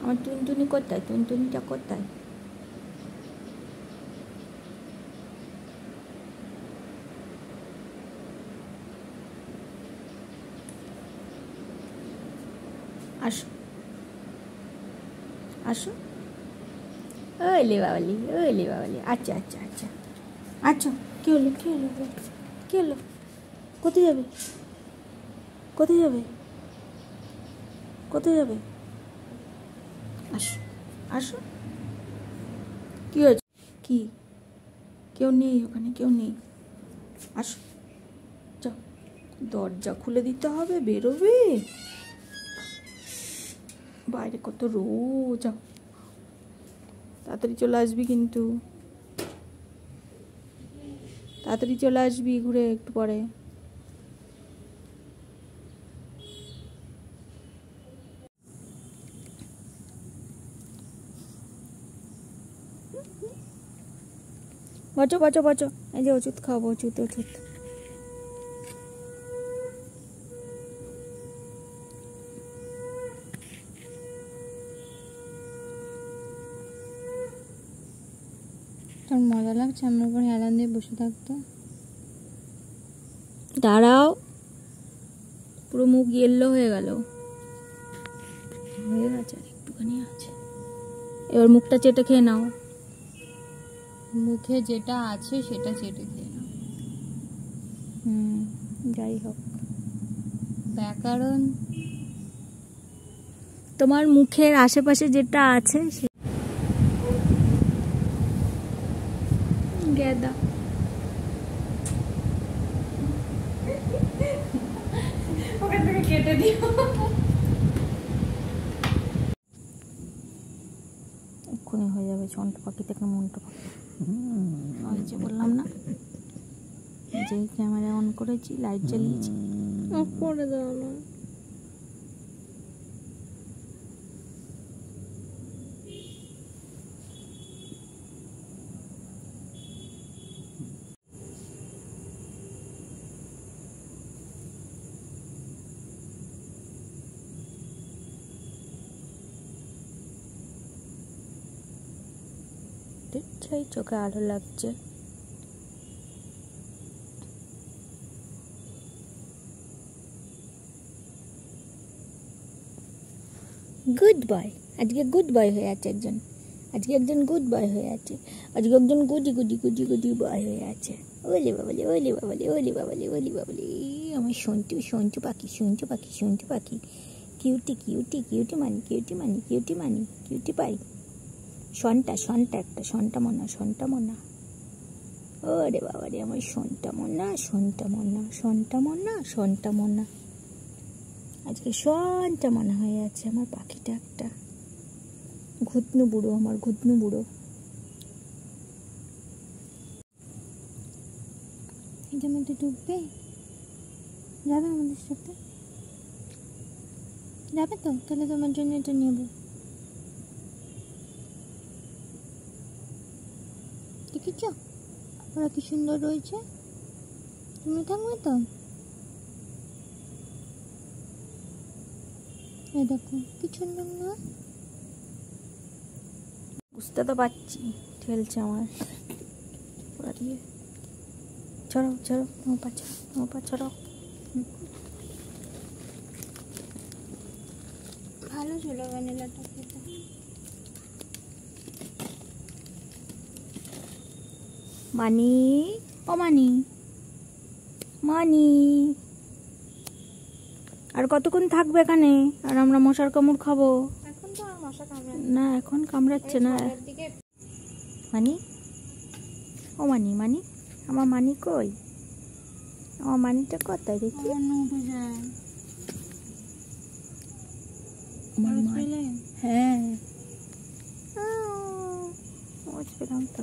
আমার টুনটুনি কোথায়? টুনটুনিটা কোথায়? আসো আসো। ওলে বাবালি, ওলে বাবালি। আচ্ছা আচ্ছা আচ্ছা আচ্ছা। কী হলো কী হলো কী হলো? কোথায় যাবে? কোথায় যাবে? কোথায় যাবে? আসো আসো। কী হয়েছে? কি? কেউ নেই ওখানে, কেউ নেই। আসো, যাও। দরজা খুলে দিতে হবে, বেরোবে। বাইরে কত রোদ। যাও, তাড়াতাড়ি চলে আসবি কিন্তু, তাড়াতাড়ি চলে আসবি ঘুরে একটু পরে। বচো বচো বচো। এই যে ওষুধ খাওয়াবো, ওষুধ ওষুধ। তোর মজা লাগছে আমার উপর হেলান দিয়ে বসে থাকতে? দাঁড়াও, পুরো মুখ ইয়েলো হয়ে গেল। হয়ে গেছে, আর একটুখানি আছে। এবার মুখটা চেটে খেয়ে নাও। মুখে যেটা আছে সেটা চেটে খেয়ে নাও। যাই হোক, ব্যাকরণ তোমার মুখের আশেপাশে যেটা আছে গেদা। ওখান থেকে কেটে দিও। এক্ষুনি হয়ে যাবে। চন্ট পাখি থেকে মন্ট পাখি। ওই যে বললাম না, যেই ক্যামেরা অন করেছি, লাইট জ্বালিয়েছি, করে দাও না। দেখছাই চোখে আলো লাগছে। Good boy. আজকে গুড বয় হয়ে আছে একজন। আজকে একজন গুড বয় হয়ে আছে। আজকে একজন গুডি গুডি গুডি গুডি বয় হয়ে আছে। ওলে বাবালে, ওলে বাবালে, ওলে বাবালে, ওলে বাবালে। আমার সন্টু সন্টু পাখি, সন্টু পাখি, সন্টু পাখি। কিউটি কিউটি কিউটি মানি, কিউটি মানি, কিউটি মানি, কিউটি পাই। সন্টা সন্টা একটা, সন্টা মনা, সন্টা মনা। ওরে বাবা রে, আমার সন্টা মনা, সন্টা মনা, সন্টা মনা, সন্টা মনা। আজকে সন্টা মনা হয়ে আছে আমার পাখিটা একটা। ঘুতনু বুড়ো, আমার ঘুতনু বুড়ো। এটার মধ্যে ডুববে? যাবে আমাদের সাথে? যাবে তো? তাহলে তোমার জন্য এটা নেব। দেখেছ ওরা কি সুন্দর রয়েছে? তুমি থাকবে তো? এই দেখো কি সুন্দর না? বুঝতে তো পারছি, ঠেলছে আমার ওরা দিয়ে। ছড়াও ছড়াও, আমার পা ছড়াও, আমার পা ছড়াও। ভালো ছিল ভ্যানিলাটা খেতে। মানি, ও মানি, মানি। আর কতক্ষণ থাকবে এখানে? আর আমরা মশার কামড় খাবো। এখন তো আর মশা কামড়ায় না, এখন কামড়াচ্ছে না। মানি, ও মানি, মানি, আমার মানি কই? আমার মানিটা কোথায় দেখি? হ্যাঁ, পেলাম তো।